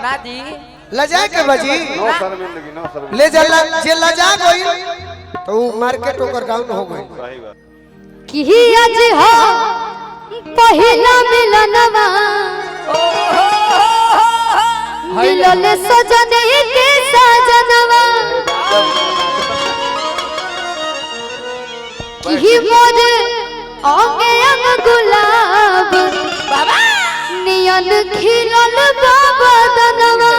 ना दी लजा के बजी नो शर्मिंदगी नो शर्मिंदगी ले जला जे लजा गई तो मार्केट ओकर डाउन हो गई। सही बात कि आज हो पहला मिलनवा मिलल सजने के सजनवा कि मोर आगे अंग गुलाब बाबा नियन खिलल बदनवा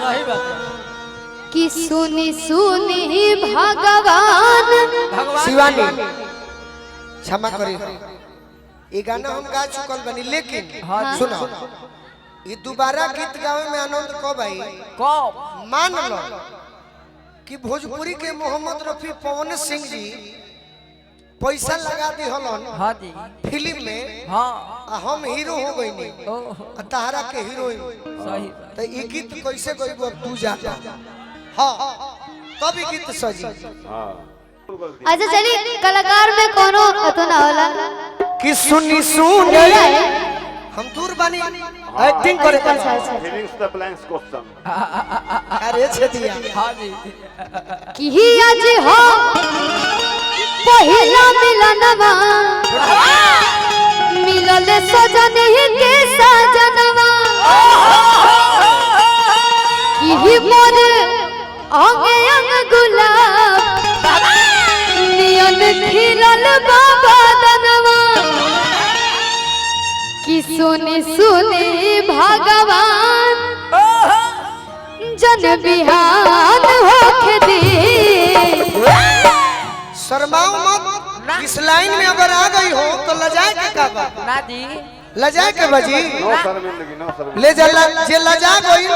सही बात कि सुनी सुनी भगवान शिवानी क्षमा करी ये गाना हम गा चुकल बनी लेकिन सुनो ये दोबारा गीत गावे में आनंद कब आई कब मान लो कि भोजपुरी के मोहम्मद रफी पवन सिंह जी पैसा लगा दी हलन हाँ दी फिल्म में हाँ आ हम हीरो हो गई तारा के हीरोइन सही बात तो ये गीत कैसे गईबो अब तू जा हाँ तब ये गीत सजी हां अच्छा चलिए कलाकार में कोनो तो ना होला कि सुनी सुनी हम दूर बनी एक्टिंग करे फीलिंग्स द ब्लैंक्स क्वेश्चन अरे छेदिया हाँ दी कि आज हो पहला मिलनवा मिलल सजने के सजनवा कि मोर आगे अंग गुलाब नियन खिलल बदनवा कि सुनी सुनी भगवान जन बिहान होके दे शर्माओ मत इस लाइन में अगर आ गई हो तो लजाए के का बा ना दी लजाए के बजी नो शर्मिंदगी नो शर्मिंदगी ले जला जे लजा गई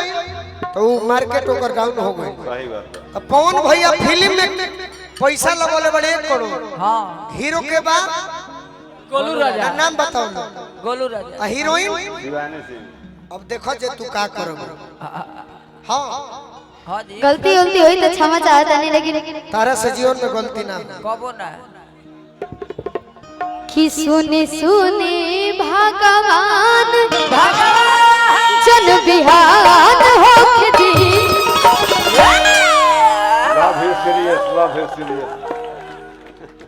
तो मार्केट ओकर डाउन हो गई। सही बात अब पवन भैया फिल्म में पैसा लगोले बड़े 1 करोड़ हाँ हीरो के बाद गोलू राजा नाम बताओ ना गोलू राजा आ हीरोइन शिवानी सिंह अब देखो जे तू का करोगे हाँ हाँ दी गलती उलती हुई तो क्षमा चाहता नहीं लेकिन तारा से जीवन में गलती ना कबो ना कि सुनी सुनी भगवान जन बिहान होके दी love is serious love is serious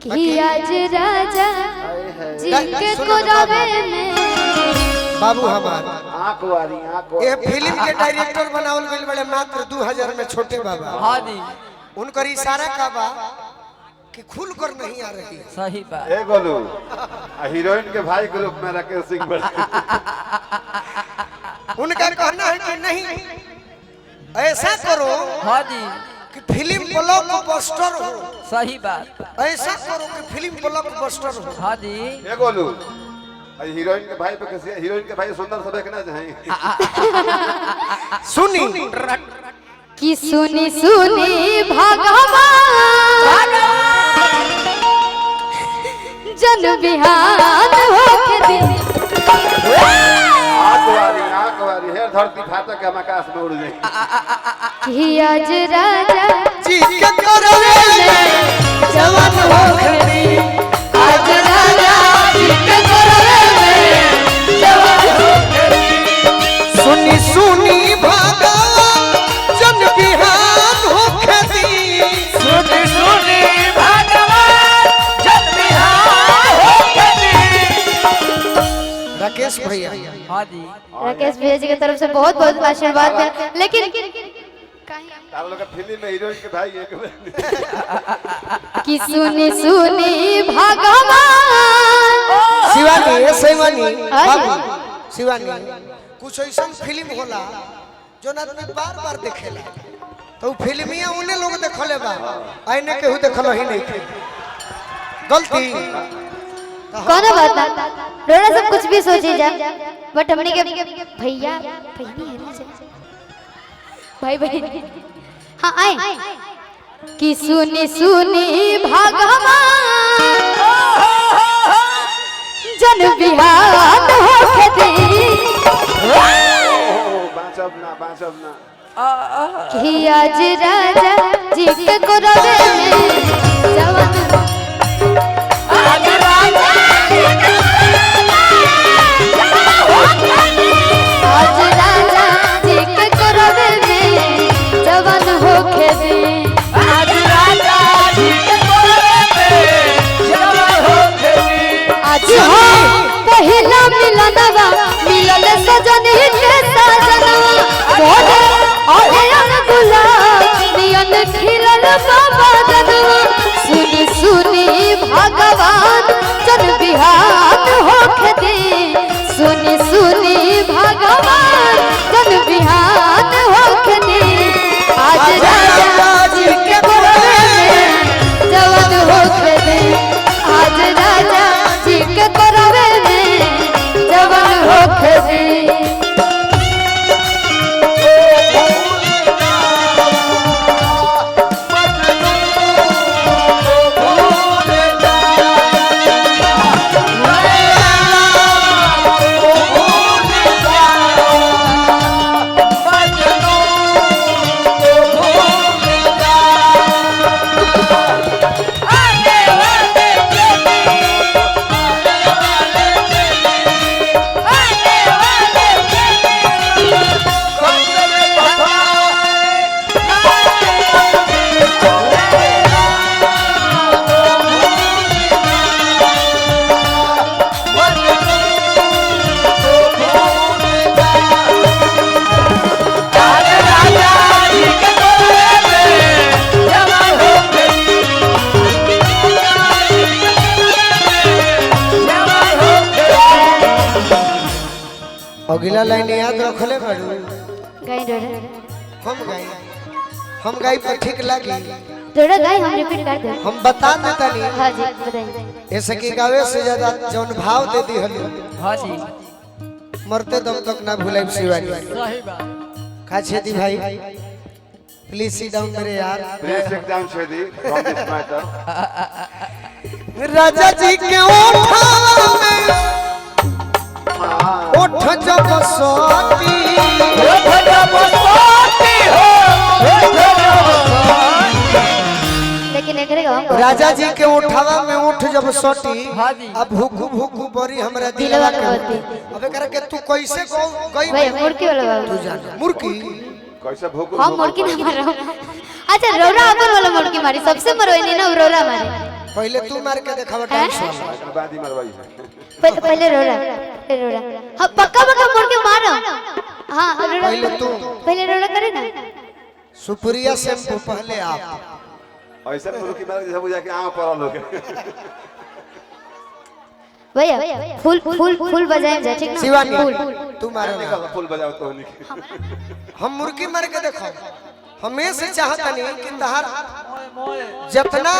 कि आज राजा जी के कोरावे में बाबू हमार आंख वाली ये फिल्म के डायरेक्टर बनावल गइल बड़े मात्र 2000 में छोटे बाबा हाँ दी उनकर इशारा का बा कि खुल कर नहीं आ रही है। सही बात ए गोलू हीरोइन के भाई ग्रुप में राकेश सिंह बड़े उनका कहना है कि नहीं ऐसा करो हाँ दी कि फिल्म ब्लॉकबस्टर हो सही बात ऐसा करो कि फिल्म ब्लॉकबस्टर हो हाँ दी ए गोलू हीरोइन के भाई पे कैसे हीरोइन के भाई सुंदर सब देखना चाहिए सुनी कि सुनी सुनी भगवान जन बिहान होके दे आंख वाली है धरती फाटक के हम आकाश में उड़ जाए कि आज राजा जी के करवे जवान होके दे आज राजा जी के कोरावे में जवान होके दे सुनी सुनी भगवान जन बिहान होके दी सुनी सुनी भगवान जन बिहान होके दी राकेश भैया हाँ दी राकेश भैया जी की तरफ से बहुत बहुत आशीर्वाद है लेकिन आप लोग का फिल्म में हीरोइन के भाई एक कि सुनी सुनी भगवान शिवानी ए शिवानी बाबू शिवानी कुछ ऐसा फिल्म होला जो आदमी बार बार देखेला तो फिल्मिया उन्हें लोग देखले बा आईने केहू देखल ही नहीं थे गलती कौन बात ना रोड़ा सब कुछ भी सोची जा बट हमने के भैया बहनी है ना भाई बहन हाँ आए कि सुनी सुनी भगवान जन बिहान होके दे बाँचब ना कि आज राजा जी के कोरावे में जवान आज राजा जी के कोरावे में जवान होके दे आज बाबा दनवा सुनी सुनी भगवान जन बिहान होके दे सुनी सुनी भगवान जन बिहान होके दे आज राजा जी के कोरे में जवान होके दे आज राजा जी के कोरे में जवान होके दे अगला लाइन याद रखले बाड़ू गाई डोरा हम गाई पर ठीक लगी डोरा गाई हम रिपीट कर दे हम बता देता नहीं हां जी बताइए ऐसे की गावे से ज्यादा जौन भाव दे दी हलो हाँ जी मरते दम तक ना भूले शिवानी सही बात का छेदी भाई प्लीज सिट डाउन मेरे यार Please sit down, Shadi, from this matter. राजा जी के ओठा में ओठ जब सोती लेकिन एकरे गाँव राजा जी के उठावा में उठ जब सोटी हाँ जी। अब भूखू भूखू बड़ी हमरा दिलवा दिलवा के के अबे करे के तू कैसे गई भैया मुर्गी वाला बाबू तू जान मुर्गी कैसे भूख हम मुर्गी ना मार रहा हूं अच्छा रोरा अपन वाला मुर्गी मारी सबसे मरवाई ना रोरा मारे पहले तू मार के दिखावा डांस वाला बाद ही मरवाई पहले रोरा हां पक्का पक्का मुर्गी मारो हां रोरा पहले रोरा करे ना सुप्रिया शैम्पू पहले आप ऐसा मुर्गी की मार जैसे बुझा के आंख पर लोग भैया फूल फूल फूल बजाए जा ठीक ना शिवानी फूल तू मारो ना। निकल फूल बजाओ तो नहीं हम मुर्गी मार के देखो हमें से चाहता नहीं कि तहार जितना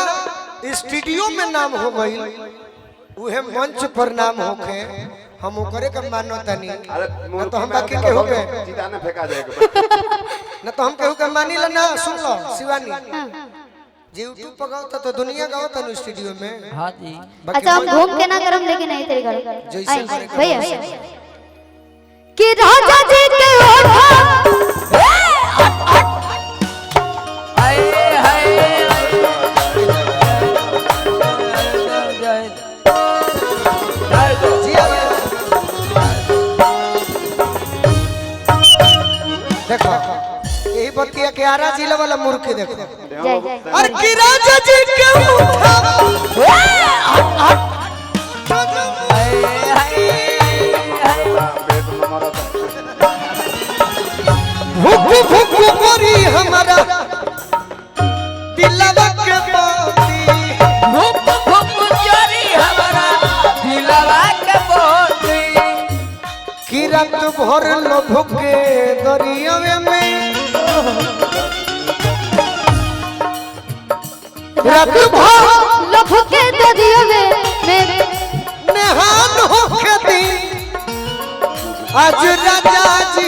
स्टूडियो में नाम हो गई उहे मंच पर नाम होके हम ओकरे के मानता नहीं अरे ना तो हम बाकी के हो गए चिता में फेंका जाएगा ना तो हम केहू के मानी ला ना सुन लो शिवानी जी यूट्यूब पर गाओ तो दुनिया गाओ तो स्टूडियो में हाँ जी अच्छा हम घूम के ना करम लेकिन नहीं तेरे घर जैसे करे के भैया कि राजा जी के ओठा हाय हाय जी आगे। देखो यही बतिया के आरा जिला वाला मुर्गी देखो जय जय और कि राजा जी के उठा भूख भूख करी हमारा दिलवा के बाती भूख भूख चोरी हमारा दिलवा के बोती कि रात भर लो भूखे दरियावे में रात भर लभ के दरिया में नेहान होके दी आज राजा जी